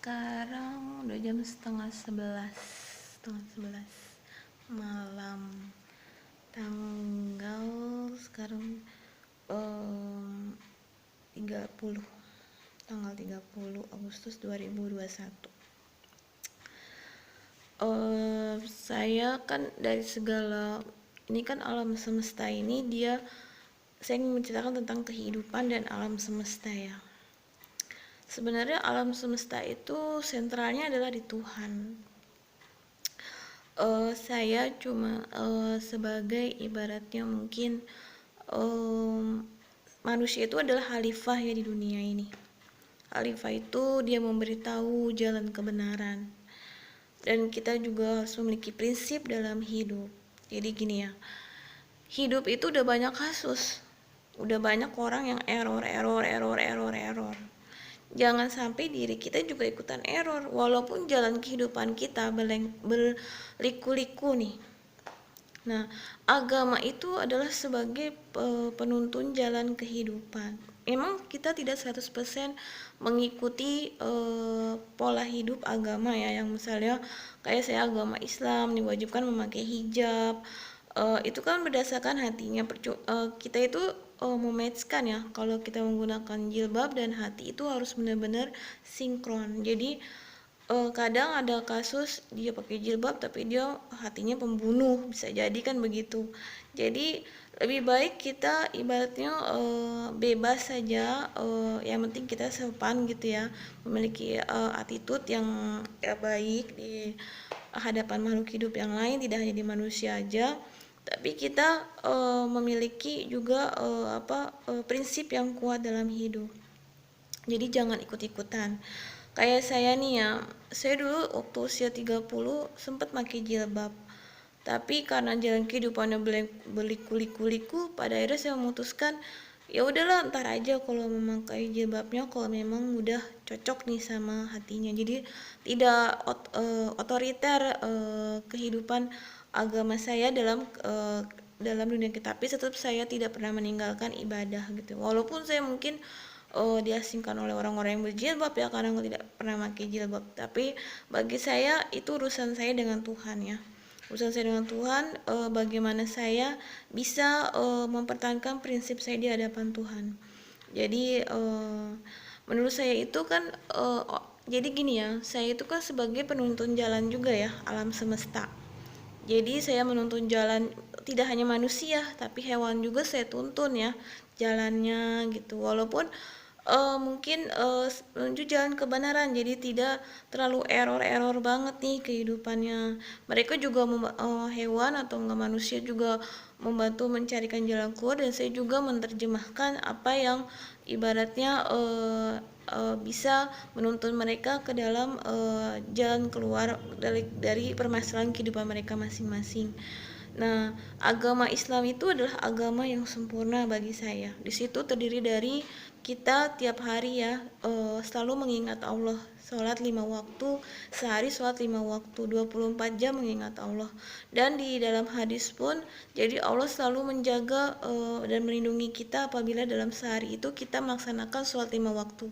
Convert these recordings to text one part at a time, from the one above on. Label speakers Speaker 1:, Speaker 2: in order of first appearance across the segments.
Speaker 1: Sekarang udah jam setengah sebelas malam. Tanggal sekarang 30 tanggal 30 Agustus 2021. Saya kan dari segala ini kan alam semesta ini saya ingin menceritakan tentang kehidupan dan alam semesta ya. Sebenarnya alam semesta itu sentralnya adalah di Tuhan. Saya cuma sebagai ibaratnya mungkin manusia itu adalah khalifah ya di dunia ini. Khalifah itu dia memberitahu jalan kebenaran. Dan kita juga harus memiliki prinsip dalam hidup. Jadi gini ya, hidup itu udah banyak kasus. Udah banyak orang yang error. Jangan sampai diri kita juga ikutan error, walaupun jalan kehidupan kita berliku-liku nih. Nah, agama itu adalah sebagai penuntun jalan kehidupan. Memang kita tidak 100% mengikuti pola hidup agama ya, yang misalnya kayak saya agama Islam diwajibkan memakai hijab. Itu kan berdasarkan hatinya. Kita itu mematchkan ya, kalau kita menggunakan jilbab dan hati itu harus benar-benar sinkron. Jadi kadang ada kasus dia pakai jilbab tapi dia hatinya pembunuh, bisa jadi kan begitu. Jadi lebih baik kita ibaratnya bebas saja, yang penting kita sopan gitu ya, memiliki attitude yang baik di hadapan makhluk hidup yang lain, tidak hanya di manusia aja. Tapi kita memiliki juga prinsip yang kuat dalam hidup. Jadi jangan ikut-ikutan. Kayak saya nih ya, saya dulu waktu usia 30 sempat pakai jilbab. Tapi karena jalan kehidupannya berliku-liku, pada akhirnya saya memutuskan ya udahlah ntar aja kalau memakai jilbabnya, kalau memang udah cocok nih sama hatinya. Jadi tidak otoriter kehidupan agama saya dalam dunia kita, tapi tetap saya tidak pernah meninggalkan ibadah gitu. Walaupun saya mungkin diasingkan oleh orang-orang yang berjilbab ya, karena tidak pernah pakai jilbab. Tapi bagi saya itu urusan saya dengan Tuhan ya. Urusan saya dengan Tuhan, bagaimana saya bisa mempertahankan prinsip saya di hadapan Tuhan. Jadi menurut saya itu kan jadi gini ya, saya itu kan sebagai penuntun jalan juga ya alam semesta. Jadi saya menuntun jalan tidak hanya manusia, tapi hewan juga saya tuntun ya jalannya gitu. Walaupun mungkin menuju jalan kebenaran, jadi tidak terlalu error banget nih kehidupannya. Mereka juga hewan atau enggak manusia juga membantu mencarikan jalan keluar, dan saya juga menerjemahkan apa yang ibaratnya bisa menuntun mereka ke dalam jalan keluar dari permasalahan kehidupan mereka masing-masing. Nah, agama Islam itu adalah agama yang sempurna bagi saya. Di situ terdiri dari kita tiap hari ya selalu mengingat Allah, sholat 5 waktu, sehari sholat 5 waktu, 24 jam mengingat Allah. Dan di dalam hadis pun, jadi Allah selalu menjaga dan melindungi kita apabila dalam sehari itu kita melaksanakan sholat 5 waktu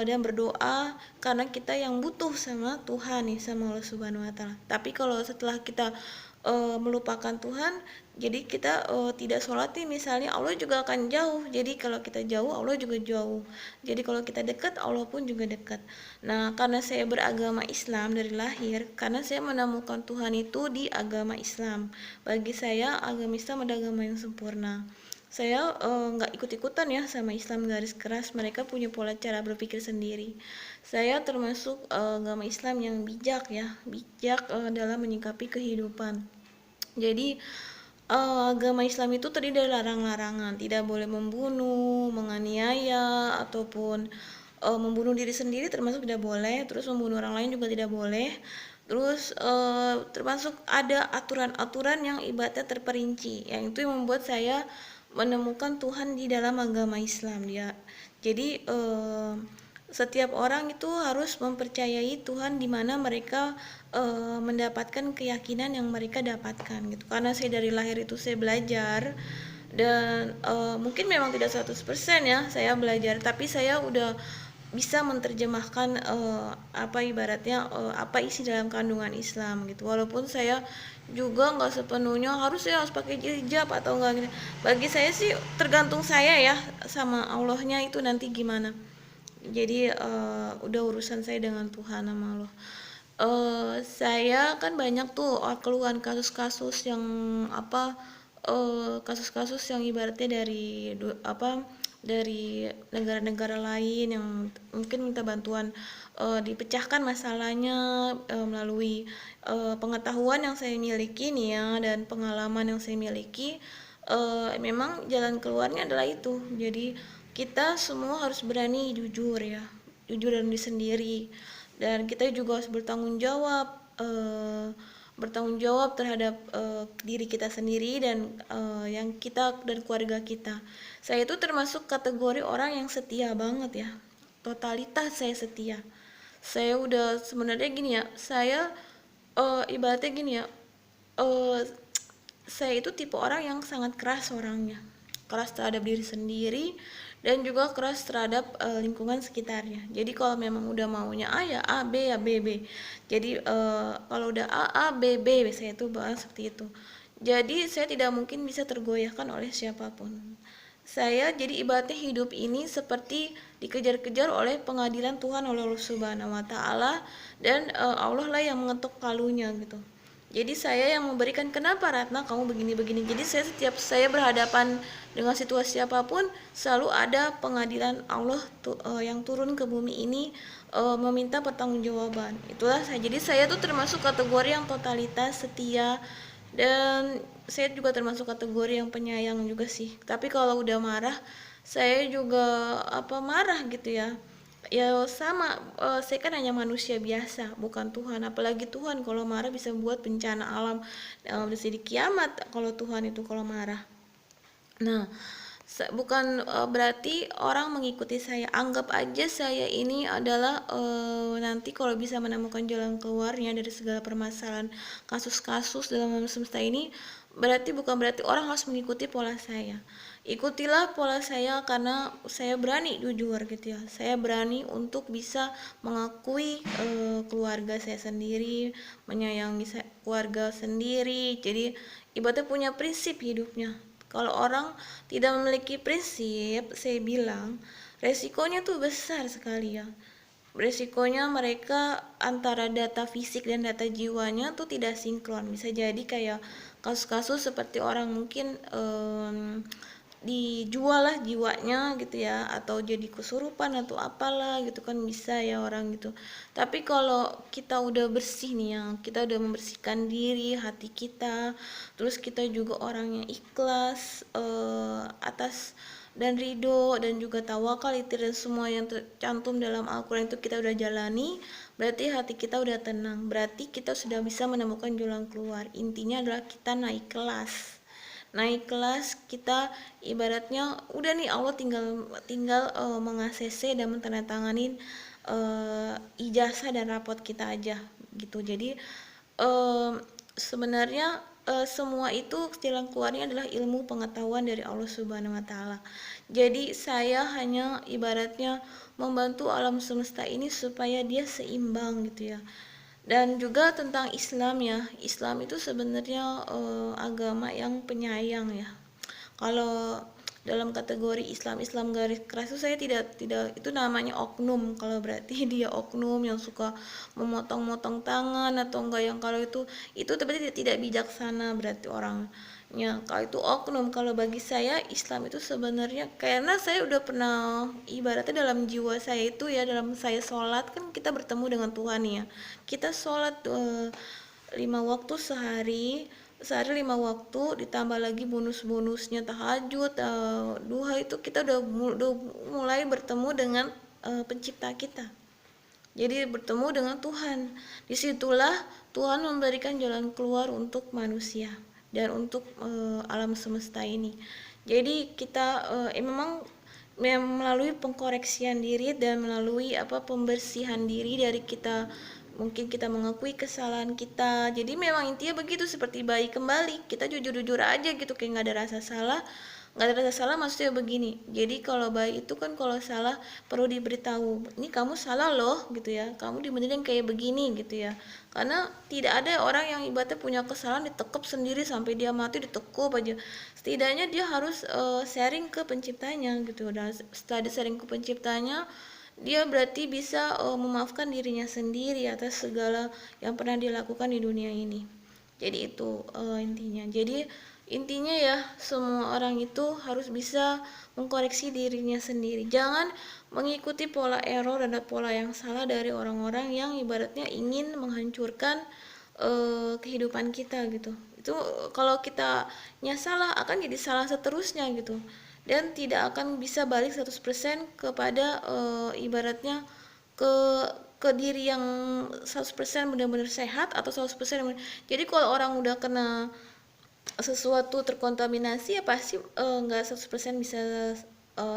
Speaker 1: dan berdoa, karena kita yang butuh sama Tuhan nih, sama Allah Subhanahu wa taala. Tapi kalau setelah kita melupakan Tuhan, jadi kita tidak sholat nih misalnya, Allah juga akan jauh. Jadi kalau kita jauh, Allah juga jauh. Jadi kalau kita dekat, Allah pun juga dekat. Nah, karena saya beragama Islam dari lahir, karena saya menemukan Tuhan itu di agama Islam. Bagi saya agama Islam adalah agama yang sempurna. Saya nggak ikut-ikutan ya sama Islam garis keras, mereka punya pola cara berpikir sendiri. Saya termasuk agama Islam yang bijak ya, bijak dalam menyikapi kehidupan. Jadi agama Islam itu terdiri dari larang-larangan, tidak boleh membunuh, menganiaya, ataupun membunuh diri sendiri termasuk tidak boleh, terus membunuh orang lain juga tidak boleh. Terus termasuk ada aturan-aturan yang ibaratnya terperinci, yang itu yang membuat saya menemukan Tuhan di dalam agama Islam dia. Jadi setiap orang itu harus mempercayai Tuhan di mana mereka mendapatkan keyakinan yang mereka dapatkan gitu. Karena saya dari lahir itu saya belajar, dan mungkin memang tidak 100% ya saya belajar, tapi saya udah bisa menerjemahkan apa ibaratnya apa isi dalam kandungan Islam gitu. Walaupun saya juga nggak sepenuhnya harus pakai hijab atau enggak gitu. Bagi saya sih tergantung saya ya sama Allahnya itu nanti gimana. Jadi udah urusan saya dengan Tuhan sama Allah. Saya kan banyak tuh keluhan kasus-kasus yang apa kasus-kasus yang ibaratnya dari dari negara-negara lain yang mungkin minta bantuan dipecahkan masalahnya melalui pengetahuan yang saya miliki nih ya dan pengalaman yang saya miliki. Memang jalan keluarnya adalah itu. Jadi kita semua harus berani jujur ya, jujur dalam diri sendiri, dan kita juga harus bertanggung jawab terhadap diri kita sendiri dan yang kita dan keluarga kita. Saya itu termasuk kategori orang yang setia banget ya, totalitas saya setia. Saya udah sebenarnya gini ya, saya ibaratnya gini ya, eh, saya itu tipe orang yang sangat keras orangnya, keras terhadap diri sendiri dan juga keras terhadap lingkungan sekitarnya. Jadi kalau memang udah maunya A ya A, B ya B, B. Jadi kalau udah A B, B saya itu bahas seperti itu. Jadi saya tidak mungkin bisa tergoyahkan oleh siapapun. Saya jadi ibaratnya hidup ini seperti dikejar-kejar oleh pengadilan Tuhan, oleh Allah Subhanahu wa taala, dan Allah lah yang mengetuk palunya gitu. Jadi saya yang memberikan, kenapa Ratna kamu begini-begini. Jadi setiap saya berhadapan dengan situasi apapun selalu ada pengadilan Allah yang turun ke bumi ini meminta pertanggungjawaban. Itulah saya. Jadi saya tuh termasuk kategori yang totalitas, setia, dan saya juga termasuk kategori yang penyayang juga sih. Tapi kalau udah marah, saya juga marah gitu ya. Ya sama, saya kan hanya manusia biasa, bukan Tuhan. Apalagi Tuhan kalau marah bisa buat bencana alam, bisa di kiamat kalau Tuhan itu kalau marah. Nah, bukan berarti orang mengikuti saya. Anggap aja saya ini adalah nanti kalau bisa menemukan jalan keluarnya dari segala permasalahan kasus-kasus dalam alam semesta ini, bukan berarti orang harus mengikuti pola saya. Ikutilah pola saya karena saya berani jujur gitu ya. Saya berani untuk bisa mengakui keluarga saya sendiri, menyayangi keluarga sendiri. Jadi ibaratnya punya prinsip hidupnya. Kalau orang tidak memiliki prinsip, saya bilang resikonya tuh besar sekali ya. Resikonya mereka antara data fisik dan data jiwanya tuh tidak sinkron. Bisa jadi kayak kasus-kasus seperti orang mungkin dijual lah jiwanya gitu ya, atau jadi kesurupan atau apalah gitu kan, bisa ya orang gitu. Tapi kalau kita udah bersih nih ya, kita udah membersihkan diri, hati kita, terus kita juga orang yang ikhlas atas dan ridho dan juga tawakal, itu dan semua yang tercantum dalam Al-Quran itu kita udah jalani, berarti hati kita udah tenang, berarti kita sudah bisa menemukan jalan keluar. Intinya adalah kita naik kelas kita, ibaratnya udah nih Allah tinggal meng-ACC dan menandatanganin ijazah dan rapot kita aja gitu. Jadi sebenarnya semua itu jalan keluarnya adalah ilmu pengetahuan dari Allah Subhanahu wa taala. Jadi saya hanya ibaratnya membantu alam semesta ini supaya dia seimbang gitu ya. Dan juga tentang Islam ya, Islam itu sebenarnya agama yang penyayang ya. Kalau dalam kategori Islam garis keras itu saya tidak itu namanya oknum. Kalau berarti dia oknum yang suka memotong-motong tangan atau enggak, yang kalau itu berarti tidak bijaksana berarti orangnya. Kalau itu oknum. Kalau bagi saya Islam itu sebenarnya, karena saya udah pernah ibaratnya dalam jiwa saya itu ya, dalam saya sholat kan kita bertemu dengan Tuhan ya. Kita sholat 5 waktu sehari 5 waktu, ditambah lagi bonusnya tahajud, duha, itu kita udah mulai bertemu dengan pencipta kita. Jadi bertemu dengan Tuhan. Disitulah Tuhan memberikan jalan keluar untuk manusia dan untuk alam semesta ini. Jadi kita memang melalui pengkoreksian diri dan melalui pembersihan diri dari kita, mungkin kita mengakui kesalahan kita. Jadi memang intinya begitu, seperti bayi kembali, kita jujur-jujur aja gitu, kayak nggak ada rasa salah. nggak ada rasa salah maksudnya begini. Jadi kalau baik itu kan kalau salah perlu diberitahu, ini kamu salah loh gitu ya, kamu dibenerin kayak begini gitu ya. Karena tidak ada orang yang ibaratnya punya kesalahan ditekuk sendiri sampai dia mati ditekuk aja. Setidaknya dia harus sharing ke penciptanya gitu. Dan setelah dia sharing ke penciptanya, dia berarti bisa memaafkan dirinya sendiri atas segala yang pernah dilakukan di dunia ini. Jadi itu intinya. Jadi intinya ya, semua orang itu harus bisa mengkoreksi dirinya sendiri. Jangan mengikuti pola error dan pola yang salah dari orang-orang yang ibaratnya ingin menghancurkan kehidupan kita gitu. Itu kalau kita salah akan jadi salah seterusnya gitu, dan tidak akan bisa balik 100% kepada ibaratnya ke diri yang 100% benar-benar sehat atau 100% jadi kalau orang udah kena sesuatu terkontaminasi ya pasti nggak 100% bisa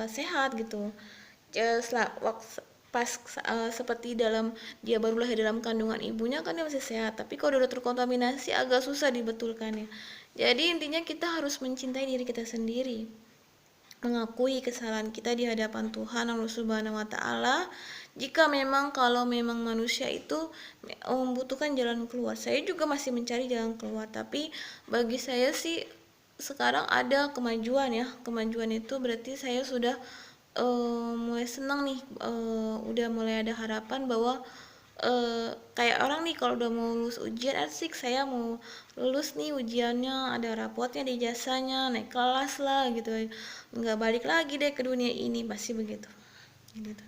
Speaker 1: sehat gitu ya. Pas seperti dalam dia baru lahir dalam kandungan ibunya kan dia masih sehat, tapi kalau udah terkontaminasi agak susah dibetulkannya. Jadi intinya kita harus mencintai diri kita sendiri, mengakui kesalahan kita di hadapan Tuhan Allah Subhanahu wa taala. Jika memang kalau memang manusia itu membutuhkan jalan keluar, saya juga masih mencari jalan keluar, tapi bagi saya sih sekarang ada kemajuan ya. Kemajuan itu berarti saya sudah mulai senang nih, udah mulai ada harapan bahwa kayak orang nih kalau udah mau lulus ujian asik, saya mau lulus nih ujiannya, ada rapotnya di jasanya, naik kelas lah gitu, nggak balik lagi deh ke dunia ini, pasti begitu gitu.